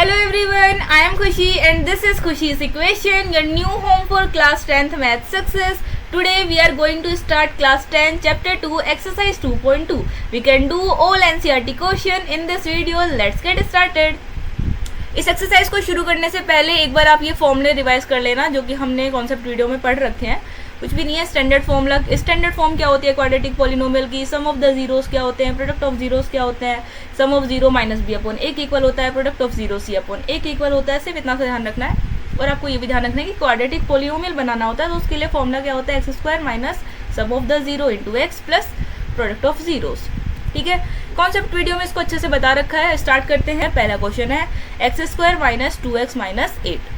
Hello everyone, I am Khushi and this is Khushi's Equation, your new home for class 10th math success. Today we are going to start class 10 chapter 2 exercise 2.2. We can do all NCERT question in this video. Let's get started. इस exercise को शुरू करने से पहले एक बार आप ये फॉर्मूले रिवाइज कर लेना जो कि हमने कॉन्सेप्ट वीडियो में पढ़ रखे हैं. कुछ भी नहीं है. स्टैंडर्ड फॉर्मूला, स्टैंडर्ड फॉर्म क्या होती है क्वाड्रेटिक पॉलिनोमियल की. सम ऑफ द जीरोस क्या होते हैं, प्रोडक्ट ऑफ जीरोस क्या होते हैं. Sum of zero minus B upon A equal होता है, product of zero C upon A equal होता है. सिर्फ इतना सा ध्यान रखना है. और आपको ये भी ध्यान रखना है कि क्वाड्रेटिक पॉलिनोमियल बनाना होता है तो उसके लिए फॉर्मूला क्या होता है, x square minus sum of the zero into x plus product of zeros. ठीक है, कॉन्सेप्ट वीडियो में इसको अच्छे से बता रखा है. स्टार्ट करते हैं. पहला क्वेश्चन है x square minus 2x minus 8.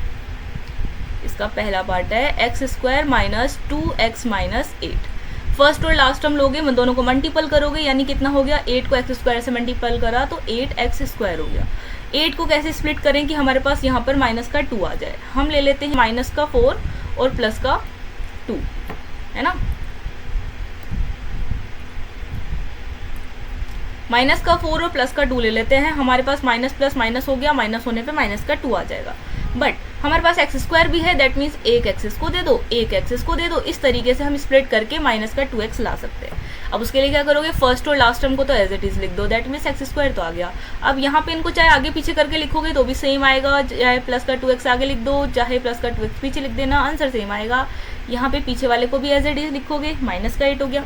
इसका पहला पार्ट है x square minus 2x minus 8. First और लास्ट टर्म लोगे, दोनों को मल्टीपल करोगे, यानी कितना हो गया, 8 को एक्स स्क्वायर से मल्टीपल करा तो 8x स्क्वायर हो गया. 8 को कैसे स्प्लिट करें कि हमारे पास यहाँ पर माइनस का 2 आ जाए. हम ले लेते हैं माइनस का 4 और प्लस का 2, है ना. माइनस का 4 और प्लस का 2 ले लेते हैं. हमारे पास माइनस प्लस माइनस हो गया, माइनस होने पे माइनस का 2 आ जाएगा. बट हमारे पास एक्स स्क्वायर भी है, दैट मीन्स एक एक्स को दे दो, एक एक्स को दे दो. इस तरीके से हम स्प्लिट करके माइनस का 2x ला सकते हैं. अब उसके लिए क्या करोगे, फर्स्ट और लास्ट टर्म को तो एज इट इज लिख दो, दैट मीन्स एक्स स्क्वायर तो आ गया. अब यहाँ पे इनको चाहे आगे पीछे करके लिखोगे तो भी सेम आएगा, चाहे प्लस का 2x आगे लिख दो, चाहे प्लस का 2x पीछे लिख देना, आंसर सेम आएगा. यहाँ पे पीछे वाले को भी एज इट इज लिखोगे, माइनस का 8 हो गया.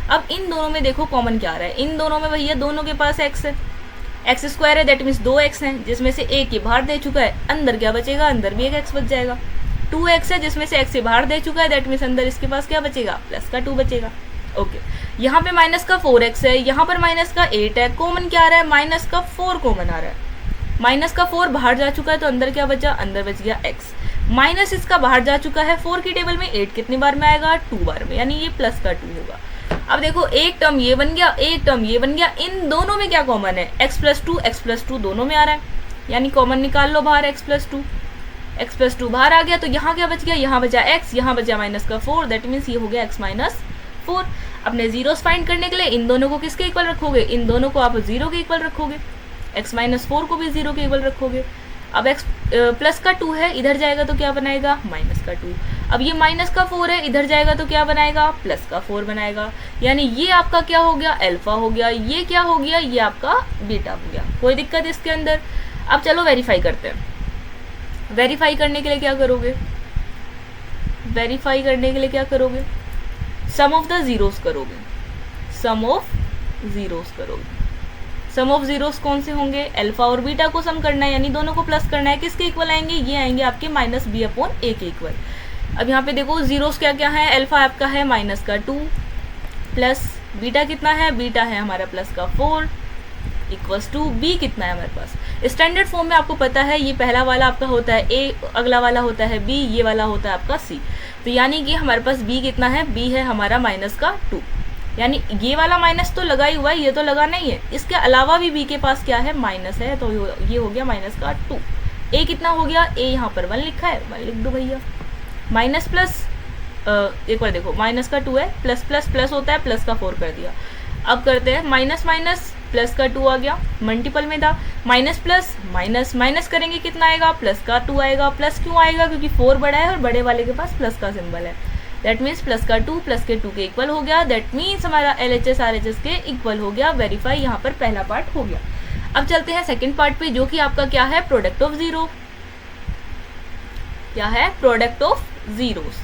अब इन दोनों में देखो कॉमन क्या आ रहा है, इन दोनों में भैया दोनों के पास एक्स है, एक्स स्क्वायर है, दैट मीन्स 2x है जिसमें से एक ये बाहर दे चुका है. अंदर क्या बचेगा, अंदर भी एक एक्स बच जाएगा. 2x है जिसमें से x से बाहर दे चुका है, दैट मीन्स अंदर इसके पास क्या बचेगा, प्लस का 2 बचेगा. ओके, यहाँ पे माइनस का 4x है, यहाँ पर माइनस का 8 है. कॉमन क्या आ रहा है, माइनस का 4 कॉमन आ रहा है. माइनस का 4 बाहर जा चुका है तो अंदर क्या बचा, अंदर बच गया x. माइनस इसका बाहर जा चुका है. 4 की टेबल में 8 कितनी बार में आएगा, 2 बार में, यानी ये प्लस का 2 होगा. अब देखो एक टर्म ये बन गया, एक टर्म ये बन गया. इन दोनों में क्या कॉमन है, x प्लस 2 दोनों में आ रहा है, यानी कॉमन निकाल लो बाहर x प्लस 2 बाहर आ गया. तो यहाँ क्या बच गया, यहाँ बचा x, यहाँ बचा माइनस का 4, दैट मीन्स ये हो गया x माइनस 4. अपने जीरोस फाइंड करने के लिए इन दोनों को किसके इक्वल रखोगे, इन दोनों को आप 0 के इक्वल रखोगे, x माइनस 4 को भी 0 के इक्वल रखोगे. अब x प्लस का 2 है, इधर जाएगा तो क्या बनाएगा, माइनस का 2. अब ये माइनस का 4 है, इधर जाएगा तो क्या बनाएगा, प्लस का 4 बनाएगा. यानी ये आपका क्या हो गया, अल्फा हो गया. ये क्या हो गया, ये आपका बीटा हो गया. कोई दिक्कत इसके अंदर. अब चलो वेरीफाई करते हैं. वेरीफाई करने के लिए क्या करोगे, वेरीफाई करने के लिए क्या करोगे, सम ऑफ द जीरोस करोगे, सम ऑफ जीरोस करोगे. सम ऑफ जीरोस कौन से होंगे, अल्फा और बीटा को सम करना है, यानी दोनों को प्लस करना है. किसके इक्वल आएंगे, ये आएंगे आपके माइनस बी अपॉन ए के इक्वल. अब यहाँ पे देखो जीरोस क्या क्या है, अल्फा आपका है माइनस का 2 प्लस बीटा कितना है, बीटा है हमारा प्लस का 4 इक्वल्स टू बी कितना है हमारे पास. स्टैंडर्ड फॉर्म में आपको पता है ये पहला वाला आपका होता है ए, अगला वाला होता है बी, ये वाला होता है आपका सी. तो यानी कि हमारे पास बी कितना है, बी है हमारा माइनस का 2, यानी ये वाला माइनस तो लगा ही हुआ है, ये तो लगा नहीं है. इसके अलावा भी बी के पास क्या है, माइनस है, तो ये हो गया माइनस का 2. ए कितना हो गया, ए यहाँ पर 1 लिखा है, 1 लिख दो भैया. माइनस प्लस एक बार देखो, माइनस का 2 है, प्लस प्लस प्लस होता है, प्लस का 4 कर दिया. अब करते हैं माइनस माइनस, प्लस का 2 आ गया, मल्टीपल में था. माइनस प्लस माइनस, माइनस करेंगे कितना आएगा, प्लस का 2 आएगा. प्लस क्यों आएगा, क्योंकि 4 बड़ा है और बड़े वाले के पास प्लस का सिंबल है. दैट मीन्स प्लस का 2 प्लस के 2 के इक्वल हो गया. दैट मीन्स हमारा LHS RHS के इक्वल हो गया. वेरीफाई यहाँ पर पहला पार्ट हो गया. अब चलते हैं सेकंड पार्ट पे, जो कि आपका क्या है, प्रोडक्ट ऑफ जीरो. क्या है, product of zeros.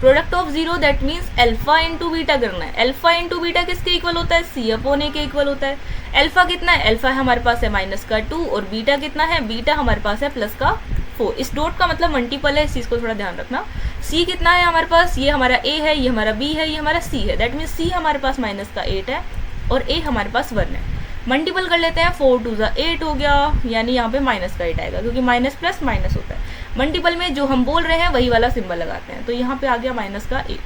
Product of zero that means alpha into beta करना है. अल्फा इंटू बीटा किसके इक्वल होता है, सी अपॉन ए के इक्वल होता है. अल्फा कितना है, अल्फा हमारे पास है माइनस का 2 और बीटा कितना है, बीटा हमारे पास है प्लस का 4. इस डॉट का मतलब मल्टीपल है, इस चीज़ को थोड़ा ध्यान रखना. सी कितना है हमारे पास, ये हमारा ए है, ये हमारा बी है, ये हमारा सी है. दैट मीन्स सी हमारे पास माइनस का 8 है और ए हमारे पास 1 है. मल्टीपल कर लेते हैं, 4 2 8 हो गया, यानी यहाँ पे माइनस का 8 आएगा, क्योंकि माइनस प्लस माइनस होता है. मल्टीपल में जो हम बोल रहे हैं वही वाला सिंबल लगाते हैं. तो यहाँ पे आ गया माइनस का 8,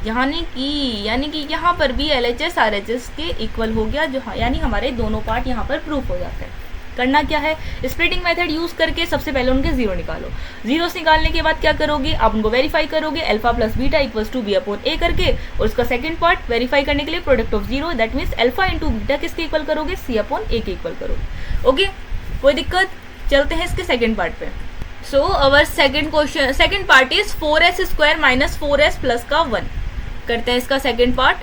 यानी कि यहाँ पर भी LHS RHS के इक्वल हो गया, जो यानी हमारे दोनों पार्ट यहाँ पर प्रूफ हो जाते हैं. करना क्या है, स्प्लिटिंग मेथड यूज करके सबसे पहले उनके जीरो निकालो. जीरोस निकालने के बाद क्या करोगे, आप उनको वेरीफाई करोगे, alpha plus beta equals to B upon A करके. और उसका सेकंड पार्ट वेरीफाई करने के लिए product of zero, that means alpha into beta किसके इक्वल करोगे, सी अपॉन ए के इक्वल करोगे. ओके, कोई दिक्कत. चलते हैं इसके सेकेंड पार्ट पे। So our second question, second part is 4s square minus 4s plus का 1। करते हैं इसका second part.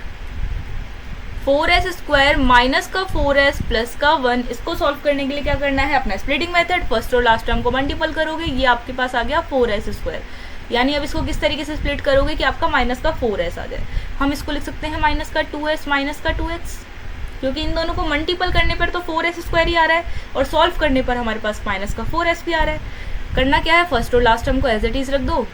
4s square minus का 4s प्लस का 1, इसको सॉल्व करने के लिए क्या करना है, अपना स्प्लिटिंग मेथड, फर्स्ट और लास्ट टर्म को मल्टीपल करोगे, ये आपके पास आ गया 4s स्क्वायर। यानी अब इसको किस तरीके से स्प्लिट करोगे कि आपका माइनस का 4s आ जाए। हम इसको लिख सकते हैं माइनस का 2s माइनस का 2x, क्योंकि इन दोनों को मल्टीपल करने पर तो 4s स्क्वायर ही आ रहा है और सॉल्व करने पर हमारे पास माइनस का 4s भी आ रहा है। करना क्या है, फर्स्ट और लास्ट टर्म को एज इट इज रख दो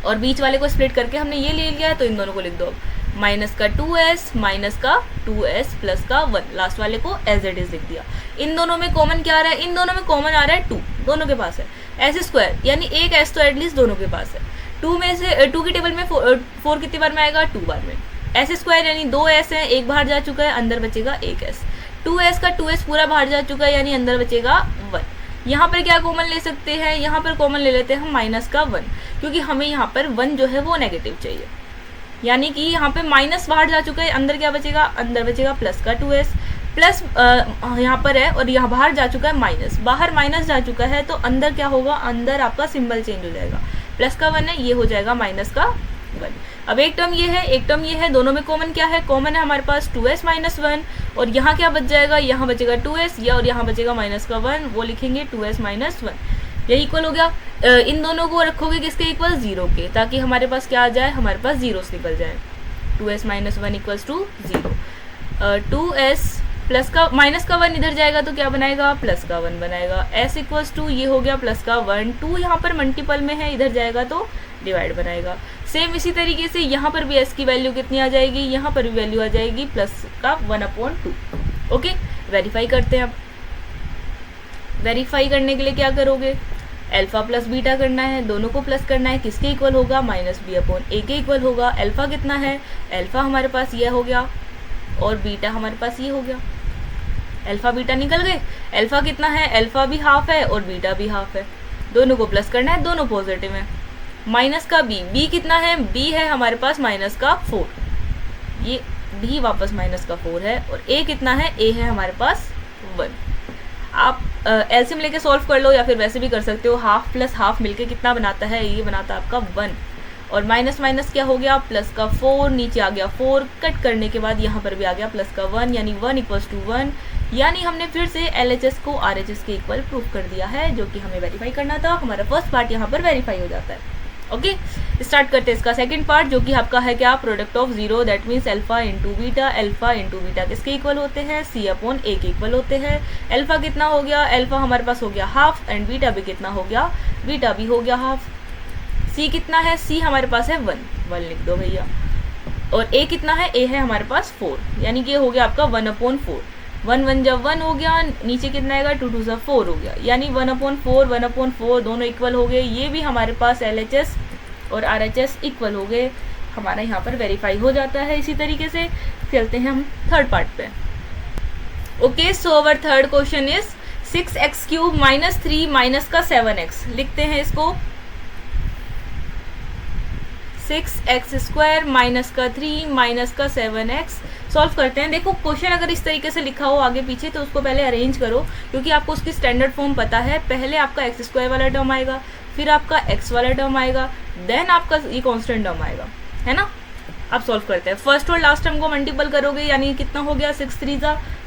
और बीच वाले को स्प्लिट करके हमने ये ले लिया है, तो इन दोनों को लिख दो माइनस का 2s माइनस का 2s प्लस का 1, लास्ट वाले को एज इट इज लिख दिया। इन दोनों में कॉमन क्या आ रहा है, इन दोनों में कॉमन आ रहा है 2, दोनों के पास है। s स्क्वायर यानी एक s तो एटलीस्ट दोनों के पास है। 2 में से 2 की टेबल में 4 कितनी बार में आएगा, 2 बार में। s स्क्वायर यानी 2s है, एक बाहर जा चुका है, अंदर बचेगा एक s। 2s का 2s पूरा बाहर जा चुका है, यानी अंदर बचेगा 1। यहाँ पर क्या कॉमन ले सकते हैं, यहाँ पर कॉमन ले लेते हैं हम माइनस का 1, क्योंकि हमें यहाँ पर 1 जो है वो नेगेटिव चाहिए। यानी कि यहाँ पे माइनस बाहर जा चुका है, अंदर क्या बचेगा, अंदर बचेगा प्लस का 2s। प्लस यहाँ पर है और यहाँ बाहर जा चुका है माइनस, बाहर माइनस जा चुका है तो अंदर क्या होगा, अंदर आपका सिंबल चेंज हो जाएगा। प्लस का 1 है, ये हो जाएगा माइनस का 1। अब एक टर्म ये है, एक टर्म ये है, दोनों में कॉमन क्या है, कॉमन है हमारे पास 2s माइनस 1, और यहाँ क्या बच जाएगा, यहाँ बचेगा 2s या और यहाँ बचेगा माइनस का 1, वो लिखेंगे 2s माइनस 1। यही इक्वल हो गया। इन दोनों को रखोगे किसके इक्वल, 0 के, ताकि हमारे पास क्या आ जाए, हमारे पास जीरोस निकल जाए। 2s minus 1 equals to 0। 2s plus का माइनस का 1 इधर जाएगा तो क्या बनाएगा, प्लस का 1 बनाएगा। s इक्वल्स टू ये हो गया प्लस का 1, 2 यहाँ पर मल्टीपल में है, इधर जाएगा तो डिवाइड बनाएगा। सेम इसी तरीके से यहाँ पर भी s की वैल्यू कितनी आ जाएगी, यहाँ पर भी वैल्यू आ जाएगी प्लस का 1/2। ओके, वेरीफाई करते हैं। अब वेरीफाई करने के लिए क्या करोगे, अल्फा प्लस बीटा करना है, दोनों को प्लस करना है, किसके इक्वल होगा, माइनस b/a के इक्वल होगा। अल्फा कितना है, अल्फा हमारे पास ये हो गया और बीटा हमारे पास ये हो गया। अल्फा बीटा निकल गए। अल्फा कितना है, अल्फा भी हाफ है और बीटा भी हाफ है, दोनों को प्लस करना है, दोनों पॉजिटिव है। माइनस का b कितना है, b है हमारे पास माइनस का 4, ये b वापस माइनस का 4 है, और a कितना है, a है हमारे पास 1। आप एलसीएम लेके सॉल्व कर लो या फिर वैसे भी कर सकते हो। हाफ प्लस हाफ मिलके कितना बनाता है, ये बनाता है आपका 1, और माइनस माइनस क्या हो गया, प्लस का 4, नीचे आ गया 4, कट करने के बाद यहाँ पर भी आ गया प्लस का 1, यानी 1 इक्वल्स टू 1। यानी हमने फिर से LHS को RHS के इक्वल प्रूफ कर दिया है, जो कि हमें वेरीफाई करना था। हमारा फर्स्ट पार्ट यहाँ पर वेरीफाई हो जाता है। ओके, स्टार्ट करते हैं इसका सेकंड पार्ट, जो कि आपका है क्या, product of 0, that means alpha into beta. Alpha into beta किसके इक्वल होते हैं, c/a के इक्वल होते हैं। अल्फा कितना हो गया, अल्फा हमारे पास हो गया हाफ, एंड बीटा भी कितना हो गया, बीटा भी हो गया हाफ। c कितना है, c हमारे पास है 1 लिख दो भैया, और a कितना है, a है हमारे पास 4, यानी कि ये हो गया आपका 1/4। 1 1 जब 1 हो गया, नीचे कितना आएगा, 2 2 4 हो गया, यानी 1/4 दोनों इक्वल हो गए। ये भी हमारे पास LHS और RHS इक्वल हो गए, हमारा यहाँ पर वेरीफाई हो जाता है। इसी तरीके से चलते हैं हम थर्ड पार्ट पे। Okay, so our third question is 6x³ minus 3 minus का 7x। लिखते हैं इसको, 6x² माइनस का 3 माइनस का 7x। सॉल्व करते हैं। देखो, क्वेश्चन अगर इस तरीके से लिखा हो आगे पीछे तो उसको पहले अरेंज करो, क्योंकि आपको उसकी स्टैंडर्ड फॉर्म पता है। पहले आपका x² वाला टर्म आएगा, फिर आपका x वाला टर्म आएगा, देन आपका ये कांस्टेंट टर्म आएगा, है ना। अब सॉल्व करते हैं। फर्स्ट और लास्ट टर्म को मल्टीपल करोगे, यानी कितना हो गया, 6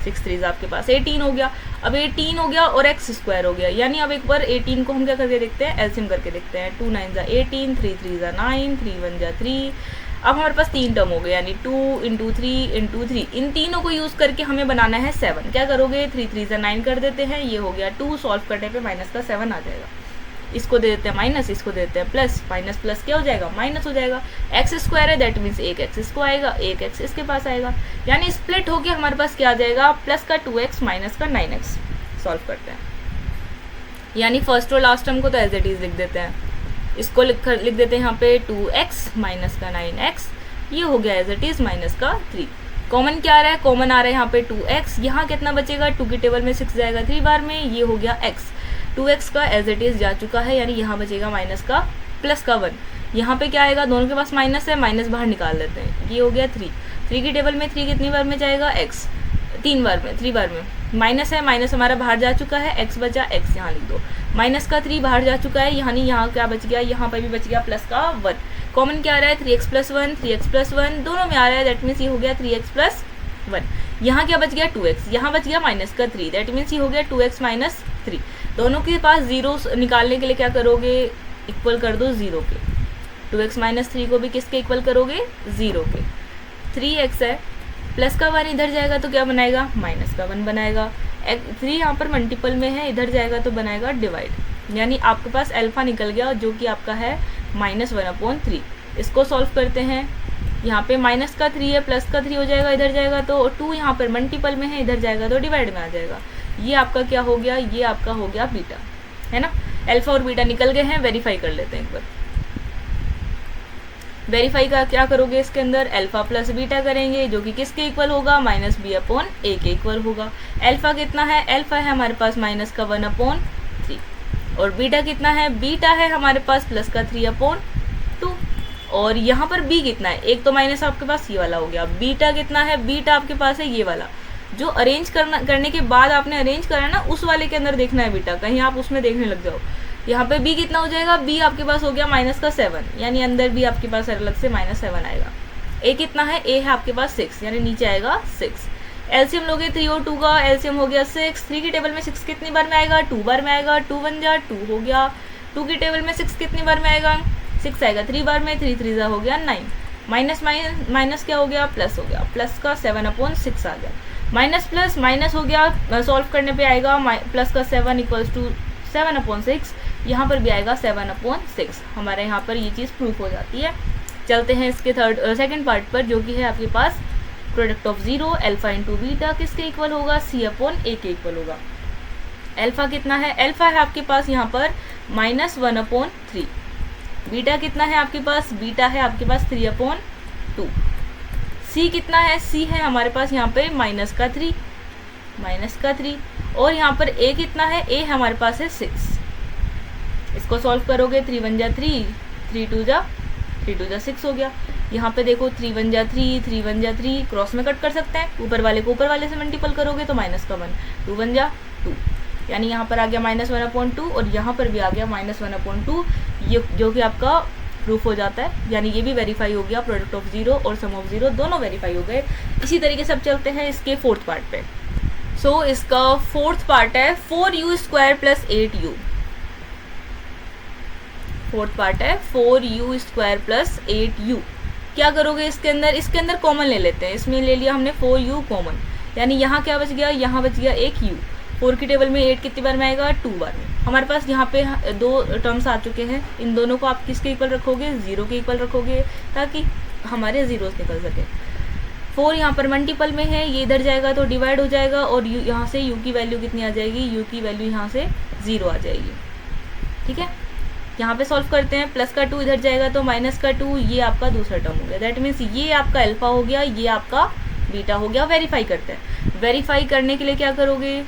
3 आपके पास 18 हो गया। अब 18 हो गया और x² हो गया, यानी अब एक बार 18 को हम क्या करके देखते हैं, एलसीएम करके देखते हैं। 2 9 18, 3 3 9, 3 1 3। अब हमारे पास 3 टर्म हो गए, यानी 2 इंटू 3। इन तीनों को यूज़ करके हमें बनाना है 7। क्या करोगे, 3 3 9 कर देते हैं, ये हो गया 2। सॉल्व करने पे माइनस का 7 आ जाएगा। इसको दे देते हैं माइनस, इसको दे देते हैं प्लस, माइनस प्लस क्या हो जाएगा, माइनस हो जाएगा। x² है, दैट मीन्स एक x इसको आएगा, एक x इसके पास आएगा, यानी स्प्लिट होके हमारे पास क्या आ जाएगा, प्लस का 2x माइनस का 9x। सॉल्व करते हैं, यानी फर्स्ट और लास्ट टर्म को तो एज इट इज लिख देते हैं। इसको लिख देते हैं यहाँ पे 2x माइनस का 9x, ये हो गया एज इट इज माइनस का 3। कॉमन क्या आ रहा है, कॉमन आ रहा है यहाँ पे 2x। यहाँ कितना बचेगा, 2 की टेबल में 6 जाएगा 3 बार में, ये हो गया x। 2x का एज इट इज जा चुका है, यानी यहाँ बचेगा माइनस का प्लस का 1। यहाँ पे क्या आएगा, दोनों के पास माइनस है, माइनस बाहर निकाल लेते हैं, ये हो गया 3। 3 की टेबल में 3 कितनी बार में जाएगा, x। 3 बार में, 3 बार में माइनस है, माइनस हमारा बाहर जा चुका है, एक्स बचा, एक्स यहाँ लिख दो, माइनस का 3 बाहर जा चुका है, यहाँ नहीं, यहाँ क्या बच गया, यहाँ पर भी बच गया प्लस का 1, कॉमन क्या आ रहा है 3x प्लस 1, 3x प्लस 1 दोनों में आ रहा है, दैट मीन्स ये हो गया 3x प्लस 1, यहाँ क्या बच गया 2x, यहाँ बच गया माइनस का 3, दैट मीन्स ये हो गया 2x माइनस 3, दोनों के पास जीरो निकालने के लिए क्या करोगे, इक्वल कर दो 0 के, 2x माइनस 3 को भी किसके इक्वल करोगे 0 के, 3x है, प्लस का 1 इधर जाएगा तो क्या बनाएगा, माइनस का 1 बनाएगा, 3 यहाँ पर मल्टीपल में है, इधर जाएगा तो बनाएगा डिवाइड, यानी आपके पास अल्फा निकल गया जो कि आपका है -1/3। इसको सॉल्व करते हैं, यहाँ पे माइनस का 3 है, प्लस का 3 हो जाएगा, इधर जाएगा तो 2 यहाँ पर मल्टीपल में है, इधर जाएगा तो डिवाइड में आ जाएगा, ये आपका क्या हो गया, ये आपका हो गया बीटा, है ना। अल्फा और बीटा निकल गए हैं, वेरीफाई कर लेते हैं एक बार। वेरीफाई का क्या करोगे, इसके अंदर अल्फा प्लस बीटा करेंगे जो कि किसके इक्वल होगा, -b/a के इक्वल होगा। अल्फा कितना है, अल्फा है हमारे पास माइनस का 1/3 और बीटा कितना है, बीटा है हमारे पास प्लस का 3/2 और यहाँ पर b कितना है, एक तो माइनस आपके पास ये वाला हो गया, बीटा कितना है, बीटा आपके पास है ये वाला, जो अरेंज करने के बाद आपने अरेंज करा ना उस वाले के अंदर देखना है बीटा, कहीं आप उसमें देखने लग जाओ। यहाँ पे b कितना हो जाएगा, b आपके पास हो गया माइनस का 7, यानी अंदर भी आपके पास अलग से -7 आएगा। a कितना है, a है आपके पास 6, यानी नीचे आएगा 6। एलसीएम लोगे 3 और 2 का, एलसीएम हो गया 6, 3 की टेबल में 6 कितनी बार में आएगा, 2 बार में आएगा, 2 1 जा 2 हो गया, 2 की टेबल में 6 कितनी बार में आएगा, 6 आएगा 3 बार में, 3 3 जा हो गया 9, माइनस माइनस क्या हो गया, प्लस हो गया, प्लस का 7/6 आ गया, माइनस प्लस माइनस हो गया, सॉल्व करने पे आएगा प्लस का 7 इक्वल्स टू 7/6, यहाँ पर भी आएगा 7/6, हमारे यहाँ पर ये चीज़ प्रूफ हो जाती है। चलते हैं इसके सेकंड पार्ट पर जो कि है आपके पास product of 0 alpha into beta किसके इक्वल होगा, c/a के इक्वल होगा। अल्फा कितना है, अल्फा है आपके पास यहाँ पर -1/3, बीटा कितना है आपके पास, बीटा है आपके पास 3/2, c कितना है, c है हमारे पास यहाँ पे माइनस का 3 और यहाँ पर a कितना है, a हमारे पास है 6। इसको सॉल्व करोगे 3 1 जा 3, 3 2 जा 6 हो गया। यहाँ पे देखो 3 1 जा 3, 3 1 जा 3, क्रॉस में कट कर सकते हैं, ऊपर वाले को ऊपर वाले से मल्टीपल करोगे तो माइनस का 1, 2 1 जा 2, यानी यहाँ पर आ गया -1/2 और यहाँ पर भी आ गया -1/2, ये जो कि आपका प्रूफ हो जाता है, यानी ये भी वेरीफाई हो गया, प्रोडक्ट ऑफ 0 और सम ऑफ 0 दोनों वेरीफाई हो गए। इसी तरीके से अब चलते हैं इसके फोर्थ पार्ट पे। सो इसका फोर्थ पार्ट है 4u² + 8u। फोर्थ पार्ट है 4u² + 8u। क्या करोगे इसके अंदर कॉमन ले लेते हैं, इसमें ले लिया हमने 4u कॉमन, यानी यहाँ क्या बच गया, यहाँ बच गया एक u, 4 की टेबल में 8 कितनी बार में आएगा, 2 बार में। हमारे पास यहाँ पे 2 टर्म्स आ चुके हैं, इन दोनों को आप किसके इक्वल रखोगे, 0 के इक्वल रखोगे ताकि हमारे जीरोस निकल सके। 4 यहाँ पर मल्टीपल में है, ये इधर जाएगा तो डिवाइड हो जाएगा और यहाँ से u की वैल्यू कितनी आ जाएगी, u की वैल्यू यहाँ से 0 आ जाएगी। ठीक है, यहाँ पे सॉल्व करते हैं, प्लस का 2 इधर जाएगा तो माइनस का 2, ये आपका दूसरा टर्म हो गया, दैट मीन्स ये आपका अल्फा हो गया, ये आपका बीटा हो गया। वेरीफाई करते हैं, वेरीफाई करने के लिए क्या करोगे,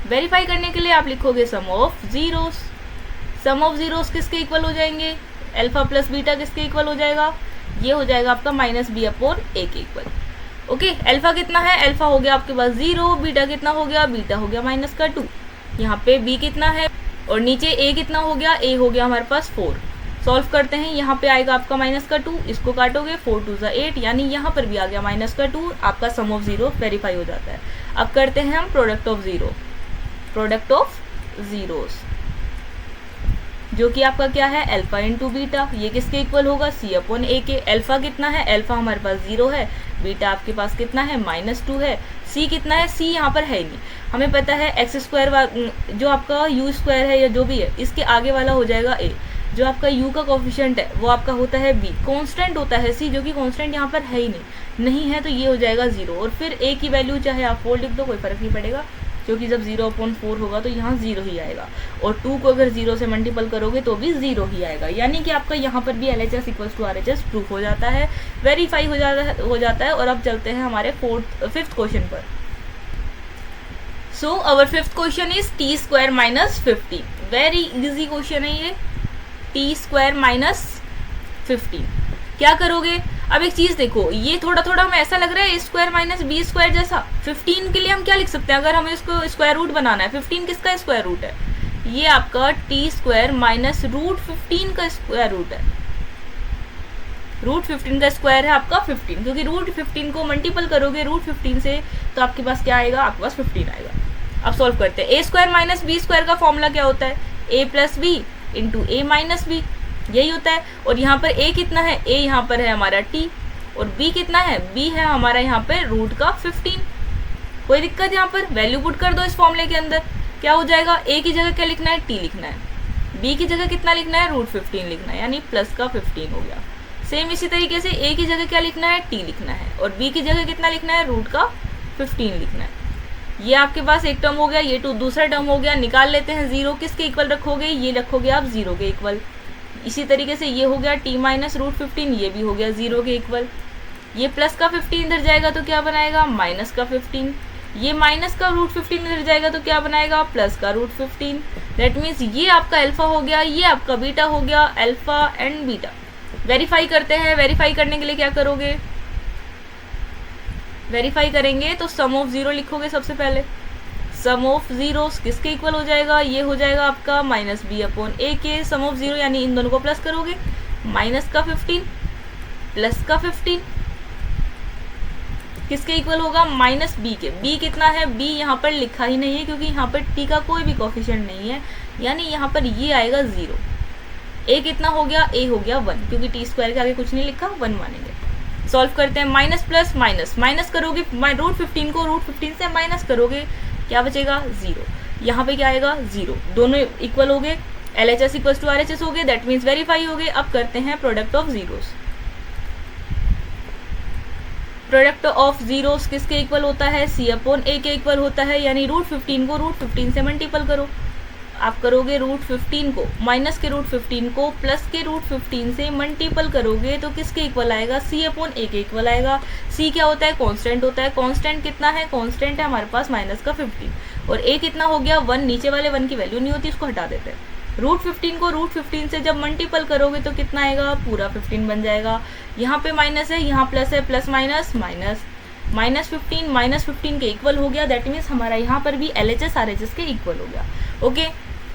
वेरीफाई करने के लिए आप लिखोगे sum of zeros. Sum of zeros किसके इक्वल हो जाएंगे, अल्फा प्लस बीटा किसके इक्वल हो जाएगा, ये हो जाएगा आपका -b/a के इक्वल। ओके, अल्फा कितना है, अल्फा हो गया आपके पास 0, बीटा कितना हो गया, बीटा हो गया -2, यहाँ पे b कितना है और नीचे a कितना हो गया, a हो गया हमारे पास 4। सॉल्व करते हैं, यहाँ पे आएगा आपका -2, इसको काटोगे 4 2 जा 8, यानी यहाँ पर भी आ गया -2, आपका सम ऑफ 0 वेरीफाई हो जाता है। अब करते हैं हम product of 0, product of zeros जो कि आपका क्या है, अल्फा इंटू बीटा, ये किसके इक्वल होगा, c/a के। अल्फा कितना है, अल्फा हमारे पास 0 है, बीटा आपके पास कितना है -2 है, c कितना है, c यहाँ पर है नहीं, हमें पता है x² जो आपका u² है या जो भी है, इसके आगे वाला हो जाएगा a, जो आपका u का कोफिशिएंट है वो आपका होता है b, कांस्टेंट होता है c, जो कि कांस्टेंट यहाँ पर है ही नहीं है, तो ये हो जाएगा 0 और फिर a की वैल्यू चाहे आप 4 लिख दो, कोई फर्क नहीं पड़ेगा, क्योंकि जब 0/4 होगा तो यहाँ 0 ही आएगा और 2 को अगर 0 से मल्टीपल करोगे तो भी 0 ही आएगा, यानी कि आपका यहाँ पर भी LHS = RHS प्रूफ हो जाता है, वेरीफाई हो जाता है। और अब चलते हैं हमारे फिफ्थ क्वेश्चन पर। So our fifth question is t² - 50। Very easy question है ये, t² - 50। क्या करोगे, अब एक चीज देखो, ये थोड़ा थोड़ा हमें ऐसा लग रहा है ए स्क्वायर माइनस बी स्क्वायर जैसा। 15 के लिए हम क्या लिख सकते हैं, अगर हमें इसको स्क्वायर रूट बनाना है, 15 किसका स्क्वायर रूट है, ये आपका टी स्क्वायर माइनस रूट 15 का स्क्वायर रूट है। रूट 15 का स्क्वायर है आपका 15, क्योंकि रूट 15 को मल्टीपल करोगे रूट 15 से तो आपके पास क्या आएगा, आपके पास 15 आएगा। अब सॉल्व करते हैं। ए स्क्वायर माइनस बी स्क्वायर का फॉर्मूला क्या होता है, ए प्लस बी इंटू ए माइनस बी, यही होता है। और यहाँ पर ए कितना है, ए यहाँ पर है हमारा टी, और बी कितना है, बी है हमारा यहाँ पे रूट का 15। कोई दिक्कत यहाँ पर, वैल्यू पुट कर दो इस फॉर्मूले के अंदर, क्या हो जाएगा, ए की जगह क्या लिखना है, टी लिखना है, बी की जगह कितना लिखना है, रूट 15 लिखना है, यानी प्लस का 15 हो गया। सेम इसी तरीके से ए की जगह क्या लिखना है, टी लिखना है, और बी की जगह कितना लिखना है, रूट का 15 लिखना है। ये आपके पास एक टर्म हो गया, ये दूसरा टर्म हो गया। निकाल लेते हैं, जीरो किसके इक्वल रखोगे, ये रखोगे आप जीरो के इक्वल। इसी तरीके से ये हो गया टी माइनस रूट 15, ये भी हो गया जीरो के इक्वल। ये प्लस का 15 इधर जाएगा तो क्या बनाएगा, माइनस का 15। ये माइनस का रूट 15 इधर जाएगा तो क्या बनाएगा, प्लस का रूट 15। दैट मीन्स ये आपका अल्फा हो गया, ये आपका बीटा हो गया, अल्फा एंड बीटा। वेरीफाई करते हैं। वेरीफाई करने के लिए क्या करोगे, वेरीफाई करेंगे तो सम ऑफ जीरो लिखोगे सबसे पहले। सम ऑफ जीरो किसके इक्वल हो जाएगा, ये हो जाएगा आपका माइनस बी अपॉन ए के सम ऑफ जीरो, यानी इन दोनों को प्लस करोगे, माइनस का 15 प्लस का 15 किसके इक्वल होगा, माइनस बी के। बी कितना है, बी यहाँ पर लिखा ही नहीं है क्योंकि यहाँ पर टी का कोई भी कोफिशिएंट नहीं है, यानी यहाँ पर ये आएगा 0। ए कितना हो गया, ए हो गया 1, क्योंकि टी स्क्वायर के आगे कुछ नहीं लिखा, 1 मानेंगे। सॉल्व करते हैं। माइनस प्लस माइनस, माइनस करोगे रूट 15 को रूट 15 से माइनस करोगे, क्या बचेगा 0। यहाँ पे क्या आएगा 0, दोनों इक्वल हो गए, LHS इक्वल टू RHS हो गए, दैट मीन्स वेरीफाई हो गए। अब करते हैं product of zeros. Product of zeros किसके इक्वल होता है, C अपॉन A के इक्वल होता है, यानी रूट 15 को रूट 15 से मल्टीपल करो। आप करोगे रूट 15 को माइनस के रूट 15 को प्लस के रूट 15 से मल्टीपल करोगे तो किसके इक्वल आएगा, C अपॉन A के इक्वल आएगा। C क्या होता है, कांस्टेंट होता है। कांस्टेंट कितना है, कांस्टेंट है हमारे पास माइनस का 15, और A कितना हो गया 1, नीचे वाले 1 की वैल्यू नहीं होती, इसको हटा देते हैं। रूट 15 को रूट 15 से जब मल्टीपल करोगे तो कितना आएगा, पूरा 15 बन जाएगा। यहाँ पे माइनस है, यहाँ प्लस है, plus minus minus, minus 15 minus 15 के इक्वल हो गया। दैट मीन्स हमारा यहाँ पर भी LHS RHS के इक्वल हो गया। ओके,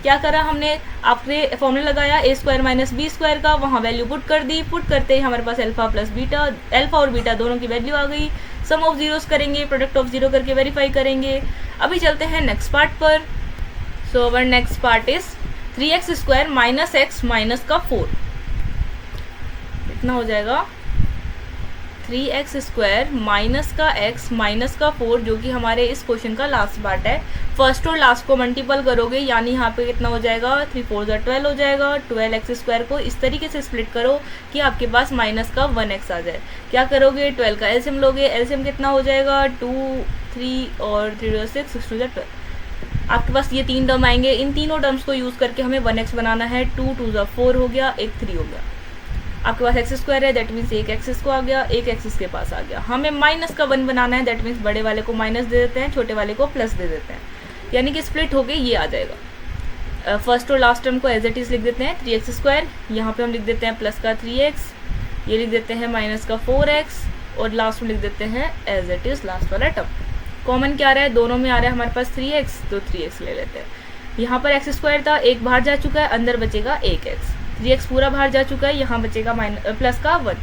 क्या करा हमने, आपने फॉर्मूला लगाया ए स्क्वायर माइनस बी स्क्वायर का, वहाँ वैल्यू पुट कर दी। पुट करते ही हमारे पास अल्फा प्लस बीटा, अल्फा और बीटा दोनों की वैल्यू आ गई। सम ऑफ जीरोस करेंगे, प्रोडक्ट ऑफ जीरो करके वेरीफाई करेंगे। अभी चलते हैं नेक्स्ट पार्ट पर। So our next part is 3x square minus x minus का 4, इतना हो जाएगा 3x स्क्वायर माइनस का x माइनस का 4, जो कि हमारे इस क्वेश्चन का लास्ट पार्ट है। फर्स्ट और लास्ट को मल्टीपल करोगे, यानी यहाँ पे कितना हो जाएगा, 3 4 12 हो जाएगा। 12x स्क्वायर को इस तरीके से स्प्लिट करो कि आपके पास माइनस का 1x आ जाए। क्या करोगे, 12 का एलसीएम लोगे, एलसीएम कितना हो जाएगा 2 3 और 3 6 6 2 12। आपके पास ये 3 टर्म आएंगे, इन तीनों टर्म्स को यूज़ करके हमें 1x बनाना है। 2 2 4 हो गया, एक 3 हो गया। आपके पास एक्स स्क्वायर है, दैट मीन्स एक एक्सिस को आ गया, एक एक्सिस के पास आ गया। हमें माइनस का 1 बनाना है, दैट मीन्स बड़े वाले को माइनस दे देते हैं, छोटे वाले को प्लस दे देते हैं, यानी कि स्प्लिट होके ये आ जाएगा। फर्स्ट और लास्ट टर्म को एज इट इज लिख देते हैं 3x स्क्वायर, यहाँ पे हम लिख देते हैं प्लस का 3x, ये लिख देते हैं माइनस का 4x, और लास्ट में लिख देते हैं एज इट इज लास्ट वाला टर्म। कॉमन क्या आ रहा है, दोनों में आ रहा है हमारे पास 3x, तो 3x ले लेते हैं। यहाँ पर एक्स स्क्वायर था, एक बाहर जा चुका है, अंदर बचेगा 1x। 3x पूरा बाहर जा चुका है, यहाँ बचेगा प्लस का 1।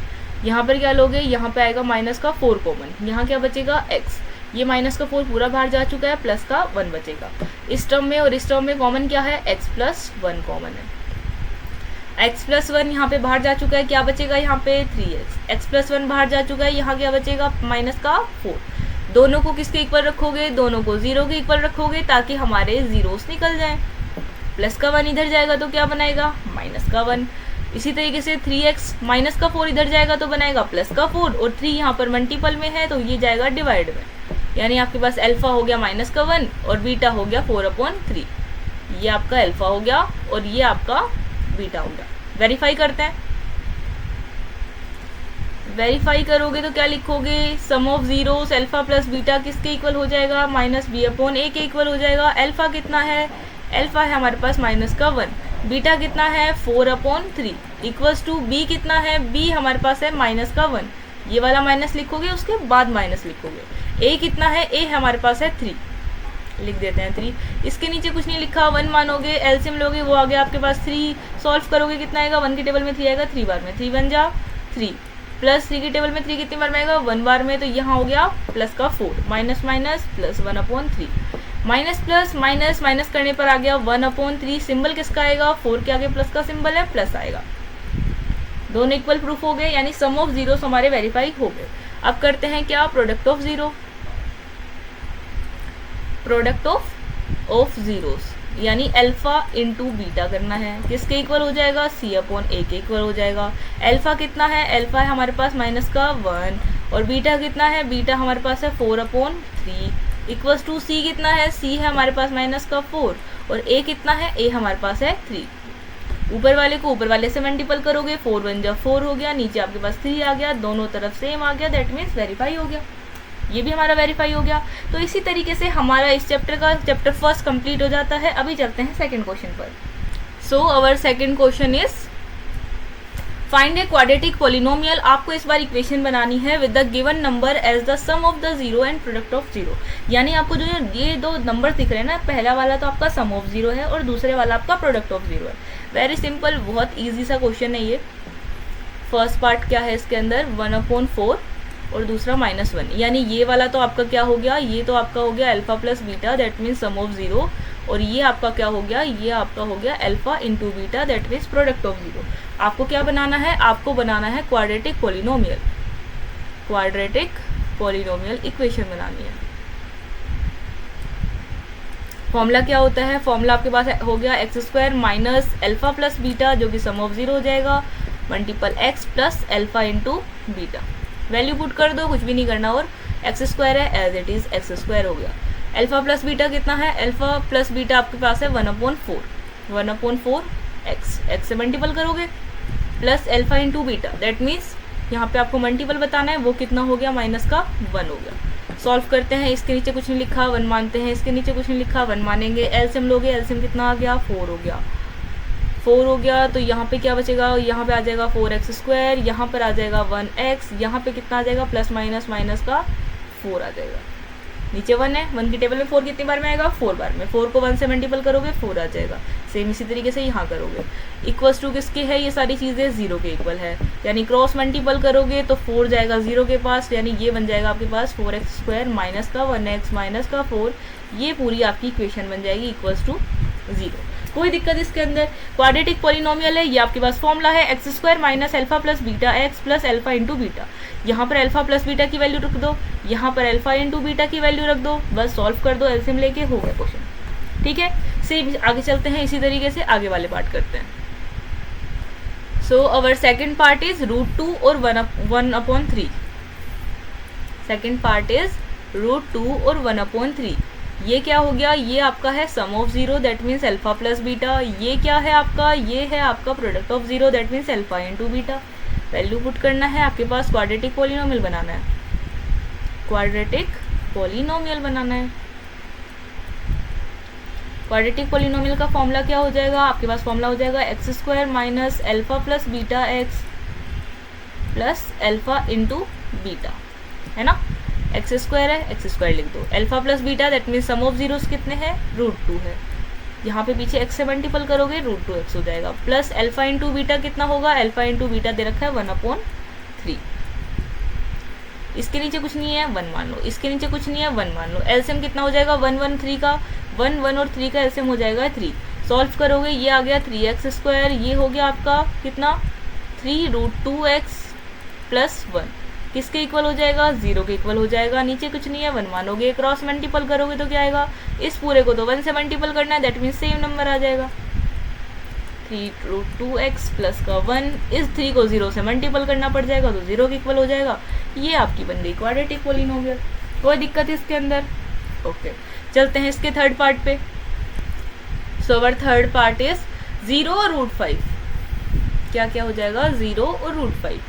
यहाँ पर क्या लोगे, यहाँ पे आएगा माइनस का 4 कॉमन, यहाँ क्या बचेगा x। ये माइनस का 4 पूरा बाहर जा चुका है, प्लस का 1 बचेगा। इस टर्म में और इस टर्म में कॉमन क्या है, x प्लस 1 कॉमन है। x प्लस 1 यहाँ पे बाहर जा चुका है, क्या बचेगा यहाँ पे 3x। x प्लस 1 बाहर जा चुका है, यहाँ क्या बचेगा माइनस का 4। दोनों को किसके इक्वल रखोगे, दोनों को 0 के इक्वल रखोगे, ताकि हमारे जीरोस निकल जाएं। प्लस का 1 इधर जाएगा तो क्या बनाएगा, माइनस का 1। इसी तरीके से 3x माइनस का 4 इधर जाएगा तो बनाएगा प्लस का 4, और 3 यहाँ पर मल्टीपल में है तो ये जाएगा डिवाइड में, यानी आपके पास अल्फा हो गया माइनस का 1 और बीटा हो गया 4/3। ये आपका अल्फा हो गया और ये आपका बीटा हो गया। वेरीफाई करते हैं। वेरीफाई करोगे तो क्या लिखोगे, sum of zeros alpha plus beta किसके इक्वल हो जाएगा, माइनस b/a के इक्वल हो जाएगा। अल्फा कितना है, अल्फा है हमारे पास माइनस का 1, बीटा कितना है 4/3 इक्वल्स टू बी कितना है, बी हमारे पास है माइनस का 1, ये वाला माइनस लिखोगे उसके बाद माइनस लिखोगे। ए कितना है, ए हमारे पास है 3, लिख देते हैं 3। इसके नीचे कुछ नहीं लिखा, 1 मानोगे, एलसीएम लोगे, वो आ गया आपके पास 3, सॉल्व करोगे कितना आएगा, 1 की टेबल में 3 आएगा 3 बार में, 3 1 जा 3, प्लस 3 की टेबल में 3 कितनी बार में आएगा 1 बार में, तो यहाँ हो गया प्लस का 4, minus minus plus 1/3, minus plus minus minus करने पर आ गया 1/3, सिंबल किसका आएगा, 4 के आगे प्लस का सिंबल है, प्लस आएगा। दोनों इक्वल प्रूफ हो गए, यानी सम ऑफ जीरोस हमारे वेरीफाई हो गए। अब करते हैं क्या, product of zero, product of zeros, यानी अल्फा इंटू बीटा करना है, किसके इक्वल हो जाएगा, C/A के इक्वल हो जाएगा। अल्फा कितना है, अल्फा है हमारे पास माइनस का 1, और बीटा कितना है, बीटा हमारे पास है 4/3 इक्वल्स टू C कितना है, C है हमारे पास माइनस का 4, और A कितना है, A हमारे पास है 3। ऊपर वाले को ऊपर वाले से मल्टीपल करोगे, 4 1 जा 4 हो गया, नीचे आपके पास 3 आ गया, दोनों तरफ सेम आ गया, दैट मीन्स वेरीफाई हो गया, ये भी हमारा वेरीफाई हो गया। तो इसी तरीके से हमारा इस चैप्टर फर्स्ट कंप्लीट हो जाता है। अभी चलते हैं सेकंड क्वेश्चन पर। So our second question is find a quadratic polynomial. आपको इस बार इक्वेशन बनानी है with the given number as the sum of the zero and product of zero, यानी आपको जो ये दो नंबर दिख रहे हैं ना, पहला वाला तो आपका सम ऑफ जीरो है और दूसरे वाला आपका प्रोडक्ट ऑफ जीरो है। वेरी सिंपल, बहुत ईजी सा क्वेश्चन है ये। फर्स्ट पार्ट क्या है इसके अंदर, 1/4 और दूसरा -1, यानी ये वाला तो आपका क्या हो गया, ये तो आपका हो गया alpha plus beta, that means sum of zero, और ये आपका क्या हो गया, ये आपका हो गया alpha into beta, that means product of zero. आपको क्या बनाना है, आपको बनाना है quadratic polynomial, quadratic polynomial equation बनानी है। फॉर्मूला क्या होता है, फॉर्मूला आपके पास हो गया x² minus alpha plus beta, जो कि सम ऑफ जीरो हो जाएगा, multiple x plus alpha into beta. Value put कर दो, कुछ भी नहीं करना, और x² है एज इट इज x² हो गया। अल्फा प्लस बीटा कितना है, अल्फा प्लस बीटा आपके पास है 1/4 x से मल्टीपल करोगे, plus alpha into beta, that means यहाँ पे आपको मल्टीपल बताना है, वो कितना हो गया, माइनस का 1 हो गया। सॉल्व करते हैं, इसके नीचे कुछ नहीं लिखा 1 मानते हैं, इसके नीचे कुछ नहीं लिखा 1 मानेंगे, एलसीएम लोगे, एलसीएम कितना आ गया 4 हो गया, 4 हो गया, तो यहाँ पे क्या बचेगा, यहाँ पे आ जाएगा 4x², यहाँ पर आ जाएगा 1x, यहाँ पे कितना आ जाएगा, प्लस माइनस माइनस का 4 आ जाएगा, नीचे 1 है, 1 की टेबल में 4 कितनी बार में आएगा, 4 बार में, 4 को 1 से मल्टीपल करोगे 4 आ जाएगा। सेम इसी तरीके से यहाँ करोगे, इक्वल्स टू किसके है, ये सारी चीज़ें 0 के इक्वल है, यानी क्रॉस मल्टीपल करोगे तो 4 जाएगा 0 के पास, यानी ये बन जाएगा आपके पास 4x² माइनस का 1x माइनस का 4, ये पूरी आपकी इक्वेशन बन जाएगी इक्वल्स टू 0। कोई दिक्कत इसके अंदर, क्वाड्रेटिक पॉलिनोमियल है, ये आपके पास फॉर्मूला है x² minus alpha plus beta x plus alpha into beta. यहाँ पर अल्फा प्लस बीटा की वैल्यू रख दो, यहाँ पर अल्फा इंटू बीटा की वैल्यू रख दो, बस सॉल्व कर दो, एलसीएम लेके हो गया क्वेश्चन। ठीक है, सेम आगे चलते हैं, इसी तरीके से आगे वाले पार्ट करते हैं। सो अवर सेकेंड पार्ट इज √2 और 1/3। सेकेंड पार्ट इज √2 और 1/3। ये क्या हो गया, ये आपका है sum of zero, that means alpha plus beta. ये क्या है आपका, ये है आपका product of zero, that means alpha into beta. Value put करना है, आपके पास क्वाड्रेटिक पॉलिनोमियल बनाना है, क्वाड्रेटिक पॉलिनोमियल बनाना है। क्वाड्रेटिक पॉलिनोमियल का फॉर्मूला क्या हो जाएगा, आपके पास फॉर्मूला हो जाएगा x² minus alpha plus beta x plus alpha into beta, है ना, x² है, x² लिख दो, alpha plus beta that means sum of zeros कितने हैं, √2 है, यहाँ पे पीछे x से मल्टीपल करोगे √2x हो जाएगा, प्लस अल्फा इंटू बीटा कितना होगा, अल्फा इंटू बीटा दे रखा है 1/3। इसके नीचे कुछ नहीं है 1 मान लो, इसके नीचे कुछ नहीं है 1 मान लो, एलसीएम कितना हो जाएगा 1 1 3 का, 1 1 और 3 का एलसीएम हो जाएगा 3। सॉल्व करोगे, ये आ गया 3x², ये हो गया आपका कितना 3√2x प्लस 1, किसके इक्वल हो जाएगा, 0 के इक्वल हो जाएगा, नीचे कुछ नहीं है 1 मानोगे, क्रॉस मल्टीपल करोगे तो क्या आएगा, इस पूरे को तो 1 से मल्टीपल करना है, दैट मीन्स सेम नंबर आ जाएगा 3√2x प्लस का 1, इस 3 को 0 से मल्टीपल करना पड़ जाएगा तो 0 के इक्वल हो जाएगा। ये आपकी बन गई क्वाड्रेटिक पॉलिनोमियल। कोई दिक्कत इसके अंदर, ओके। चलते हैं इसके थर्ड पार्ट पे। So our third part is 0 और √5। क्या क्या हो जाएगा, 0 और √5।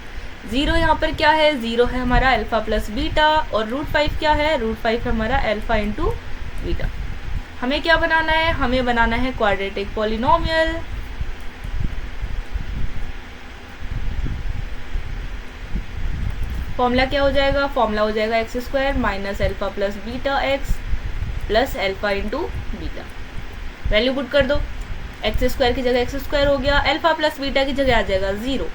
0 यहाँ पर क्या है, 0 है हमारा अल्फा प्लस बीटा, और √5 क्या है, √5 हमारा अल्फा इंटू बीटा। हमें क्या बनाना है, हमें बनाना है क्वाड्रेटिक पॉलिनोमियल, फॉर्मूला क्या हो जाएगा, फॉर्मूला हो जाएगा x square minus alpha plus beta x plus alpha into beta. Value put कर दो, एक्स स्क्वायर की जगह एक्स स्क्वायर हो गया, एल्फा प्लस बीटा की जगह आ जाएगा 0,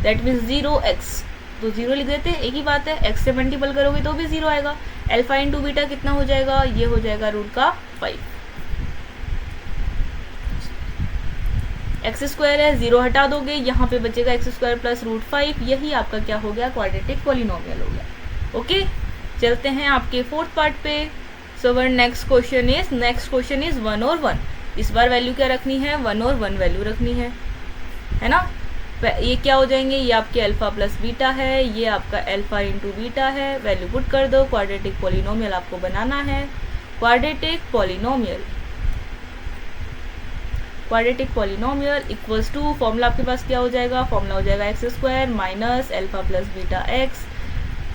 दैट मीन्स 0x, तो 0 लिख देते हैं, एक ही बात है, x से मल्टीपल करोगे तो भी 0 आएगा। एल्फा इंटू बीटा कितना हो जाएगा, ये हो जाएगा रूट का 5। एक्स स्क्वायर है, 0 हटा दोगे, यहाँ पे बचेगा एक्स स्क्वायर प्लस रूट 5, यही आपका क्या हो गया, क्वाड्रेटिक पॉलिनोमियल हो गया। ओके, चलते हैं आपके फोर्थ पार्ट पे। सो वर नेक्स्ट क्वेश्चन इज 1 और 1। इस बार वैल्यू क्या रखनी है, 1 और 1 वैल्यू रखनी है ना। ये क्या हो जाएंगे, ये आपके अल्फा प्लस बीटा है, ये आपका अल्फा इंटू बीटा है, वैल्यू पुट कर दो। क्वाड्रेटिक पॉलिनोमियल आपको बनाना है, quadratic polynomial equals to, formula आपके पास क्या हो जाएगा, फॉर्मूला हो जाएगा x square minus alpha plus beta x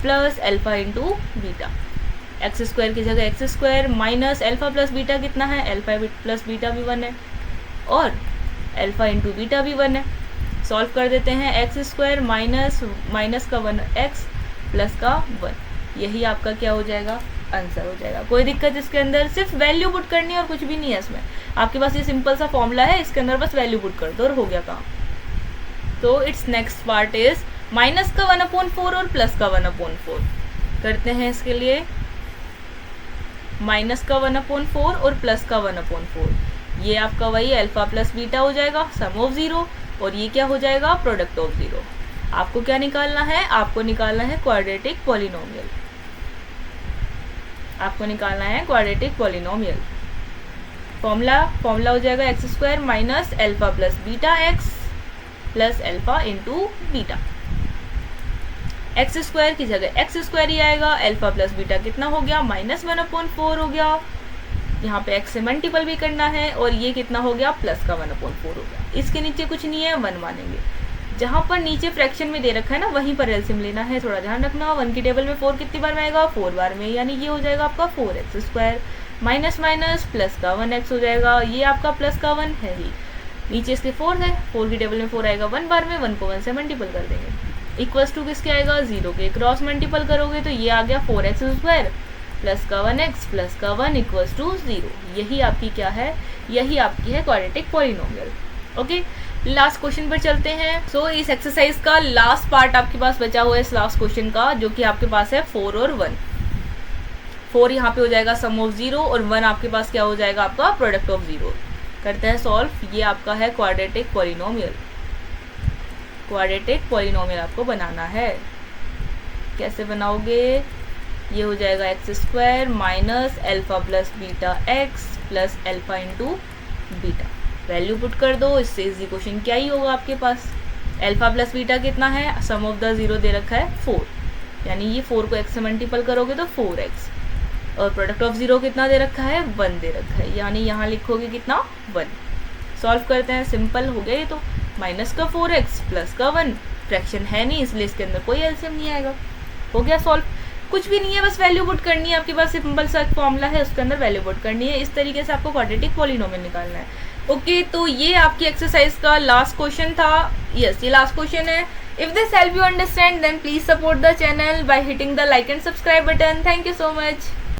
plus alpha into beta. X square की जगह x square minus alpha plus beta कितना है, एल्फा प्लस बीटा भी 1 है और एल्फा इंटू बीटा भी 1 है। सॉल्व कर देते हैं, एक्स स्क्वायर माइनस का 1 एक्स प्लस का 1, यही आपका क्या हो जाएगा, आंसर हो जाएगा। कोई दिक्कत इसके अंदर, सिर्फ वैल्यू पुट करनी है और कुछ भी नहीं है इसमें। आपके पास ये सिंपल सा फॉर्मूला है, इसके अंदर बस वैल्यू पुट कर दो और हो गया काम। तो it's next part is minus का 1/4 और प्लस का 1/4 करते हैं। इसके लिए माइनस का 1/4 और प्लस का 1/4, ये आपका वही अल्फा प्लस बीटा हो जाएगा, सम ऑफ 0, और ये क्या हो जाएगा, प्रोडक्ट ऑफ 0। आपको क्या निकालना है, आपको निकालना है क्वाड्रेटिक पॉलिनोमियल, फॉर्मूला हो जाएगा x square minus alpha plus beta x plus alpha into beta. X square की जगह एक्स स्क्वायर ही आएगा, एल्फा प्लस बीटा कितना हो गया, -1/4 हो गया, यहाँ पे x से मल्टीपल भी करना है, और ये कितना हो गया, प्लस का 1/4 हो गया। इसके नीचे कुछ नहीं है, 1 मानेंगे। जहाँ पर नीचे फ्रैक्शन में दे रखा है ना, वहीं पर एलसीएम लेना है, थोड़ा ध्यान रखना। 1 की टेबल में 4 कितनी बार में आएगा, 4 बार में, यानी ये हो जाएगा आपका 4x square minus minus plus का 1x हो जाएगा, ये आपका प्लस का 1 है ही, नीचे इसके 4 है, 4 की टेबल में 4 आएगा 1 बार में, 1 को 1 से मल्टीपल कर देंगे, इक्वल्स टू किसके आएगा, 0 के क्रॉस मल्टीपल करोगे तो ये आ गया 4x स्क्वायर प्लस का 1x प्लस का 1 इक्वल्स टू 0। यही आपकी क्या है, यही आपकी है quadratic polynomial. Okay, last question पर चलते हैं। सो इस एक्सरसाइज का लास्ट पार्ट आपके पास बचा हुआ है इस लास्ट क्वेश्चन का, जो कि आपके पास है 4 और 1। 4 यहाँ पे हो जाएगा सम ऑफ 0 और 1 आपके पास क्या हो जाएगा, आपका प्रोडक्ट ऑफ 0। करते हैं सॉल्व। ये आपका है क्वाड्रेटिक पॉलिनोमियल आपको बनाना है। कैसे बनाओगे, ये हो जाएगा x square minus alpha plus beta x plus alpha into beta. Value put कर दो, इससे इजी क्वेश्चन क्या ही होगा आपके पास। एल्फा प्लस बीटा कितना है, सम ऑफ द 0 दे रखा है 4, यानी ये 4 को x से मल्टीपल करोगे तो 4x, और प्रोडक्ट ऑफ 0 कितना दे रखा है, 1 दे रखा है, यानी यहाँ लिखोगे कितना, 1। सॉल्व करते हैं, सिंपल हो गया ये तो। माइनस का 4x प्लस का 1, फ्रैक्शन है नहीं इसलिए इसके अंदर कोई एलसीएम नहीं आएगा, हो गया सॉल्व। कुछ भी नहीं है, बस वैल्यू पुट करनी है। आपके पास सिंपल सा एक फॉर्मूला है, उसके अंदर वैल्यू पुट करनी है। इस तरीके से आपको क्वाड्रेटिक पॉलिनोमियल निकालना है। ओके, तो ये आपकी एक्सरसाइज का लास्ट क्वेश्चन था। यस, ये लास्ट क्वेश्चन है। If this help you understand then please support the channel by hitting the like and subscribe button. Thank you so much.